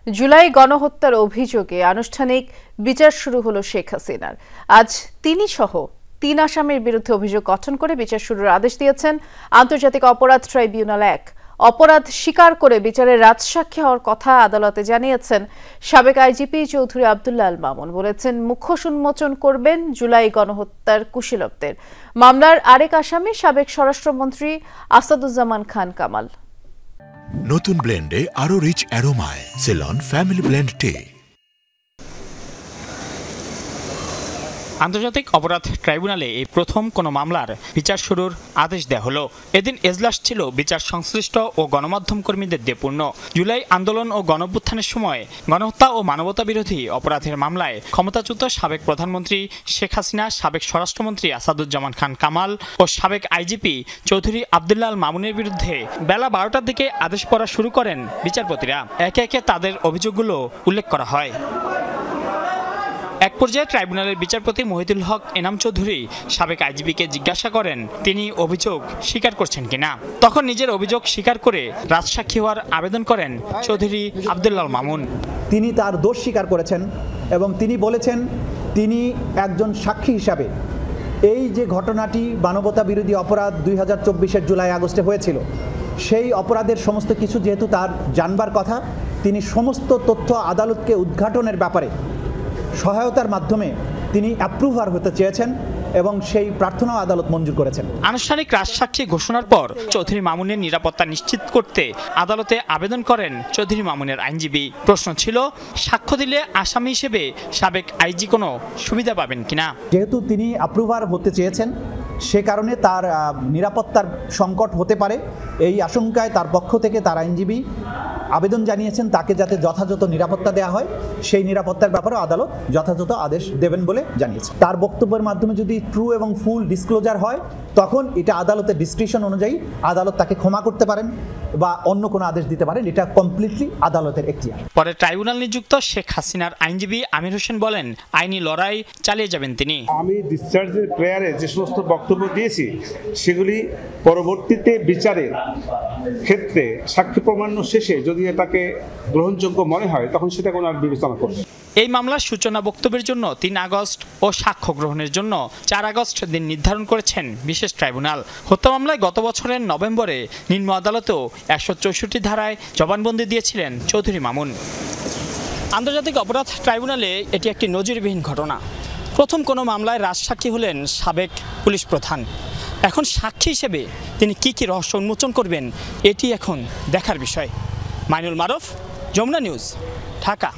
জুলাই গণহত্যার অভিযোগে আনুষ্ঠানিক বিচার শুরু হলো শেখ হাসিনার। আজ তিনি সহ ৩ আসামির বিরুদ্ধে অভিযোগ গঠন করে বিচার শুরুর আদেশ দিয়েছেন আন্তর্জাতিক অপরাধ ট্রাইব্যুনাল ১। অপরাধ স্বীকার করে বিচারের রাজসাক্ষী হওয়ার কথা আদালতে জানিয়েছেন সাবেক আইজিপি চৌধুরী আব্দুল্লাহ আল মামুন। বলেছেন, মুখ্য উন্মোচন করবেন জুলাই গণহত্যার কুশীলবদের। মামলার আরেক আসামি সাবেক স্বরাষ্ট্রমন্ত্রী আসাদুজ্জামান খান কামাল। নতুন ব্লেন্ডে আরো রিচ অ্যারোমায় সেলন ফ্যামিলি ব্লেন্ড টে। আন্তর্জাতিক অপরাধ ট্রাইব্যুনালে এই প্রথম কোনো মামলার বিচার শুরুর আদেশ দেওয়া হলো। এদিন এজলাস ছিল বিচার সংশ্লিষ্ট ও গণমাধ্যম কর্মীদের দিয়ে পূর্ণ। জুলাই আন্দোলন ও গণঅভ্যুত্থানের সময় গণহত্যা ও মানবতা বিরোধী অপরাধের মামলায় ক্ষমতাচ্যুত সাবেক প্রধানমন্ত্রী শেখ হাসিনা, সাবেক স্বরাষ্ট্রমন্ত্রী আসাদুজ্জামান খান কামাল ও সাবেক আইজিপি চৌধুরী আব্দুল্লাহ আল মামুনের বিরুদ্ধে বেলা ১২টার দিকে আদেশ পড়া শুরু করেন বিচারপতিরা। একে একে তাদের অভিযোগগুলো উল্লেখ করা হয়। এক পর্যায়ে ট্রাইব্যুনালের বিচারপতি মহিদুল হক এনাম চৌধুরী সাবেক আইজিপিকে জিজ্ঞাসা করেন তিনি অভিযোগ স্বীকার করছেন কিনা। তখন নিজের অভিযোগ স্বীকার করে রাজসাক্ষী হওয়ার আবেদন করেন চৌধুরী আব্দুল্লাহ মামুন। তিনি তার দোষ স্বীকার করেছেন এবং তিনি বলেছেন তিনি একজন সাক্ষী হিসাবে এই যে ঘটনাটি মানবতা বিরোধী অপরাধ ২০২৪-এর জুলাই আগস্টে হয়েছিল, সেই অপরাধের সমস্ত কিছু যেহেতু তার জানবার কথা, তিনি সমস্ত তথ্য আদালতকে উদ্ঘাটনের ব্যাপারে সহায়তার মাধ্যমে তিনি অ্যাপ্রুভার হতে চেয়েছেন এবং সেই প্রার্থনাও আদালত মঞ্জুর করেছেন। আনুষ্ঠানিক রাজসাক্ষী ঘোষণার পর চৌধুরী মামুনের নিরাপত্তা নিশ্চিত করতে আদালতে আবেদন করেন চৌধুরী মামুনের আইনজীবী। প্রশ্ন ছিল, সাক্ষ্য দিলে আসামি হিসেবে সাবেক আইজি কোনো সুবিধা পাবেন কিনা। যেহেতু তিনি অ্যাপ্রুভার হতে চেয়েছেন, সে কারণে তার নিরাপত্তার সংকট হতে পারে এই আশঙ্কায় তার পক্ষ থেকে তার আইনজীবী আবেদন জানিয়েছেন তাকে যাতে যথাযথ নিরাপত্তা দেওয়া হয়, সেই নিরাপত্তার ব্যাপারেও আদালত যথাযথ আদেশ দেবেন বলে জানিয়েছে। তার বক্তব্যের মাধ্যমে যদি ট্রু এবং ফুল ডিসক্লোজার হয়, তখন এটা আদালতের ডিসক্রিপশন অনুযায়ী আদালত তাকে ক্ষমা করতে পারেন বা অন্য কোনো আদেশ দিতে পারেন। এটা কমপ্লিটলি আদালতের এখতিয়ার। পরে ট্রাইব্যুনাল নিযুক্ত শেখ হাসিনার আইনজীবী আমির হোসেন বলেন, আইনি লড়াই চালিয়ে যাবেন তিনি। আমি ডিসচার্জের প্রেয়ারে যে সমস্ত বক্তব্য দিয়েছি সেগুলি পরবর্তীতে বিচারের ক্ষেত্রে সাক্ষ্য প্রমাণ শেষে যদি এটাকে গ্রহণযোগ্য মনে হয় তখন সেটা কোনো আর বিবেচনা করবে। এই মামলার সূচনা বক্তব্যের জন্য ৩ আগস্ট ও সাক্ষ্য গ্রহণের জন্য ৪ আগস্ট দিন নির্ধারণ করেছেন বিশেষ ট্রাইব্যুনাল। হত্যা মামলায় গত বছরের নভেম্বরে নিম্ন আদালতেও ১৬৪ ধারায় জবানবন্দি দিয়েছিলেন চৌধুরী মামুন। আন্তর্জাতিক অপরাধ ট্রাইব্যুনালে এটি একটি নজিরবিহীন ঘটনা। প্রথম কোনো মামলায় রাজসাক্ষী হলেন সাবেক পুলিশ প্রধান। এখন সাক্ষী হিসেবে তিনি কি রহস্য উন্মোচন করবেন, এটি এখন দেখার বিষয়। মাইনুল মারুফ, যমুনা নিউজ, ঢাকা।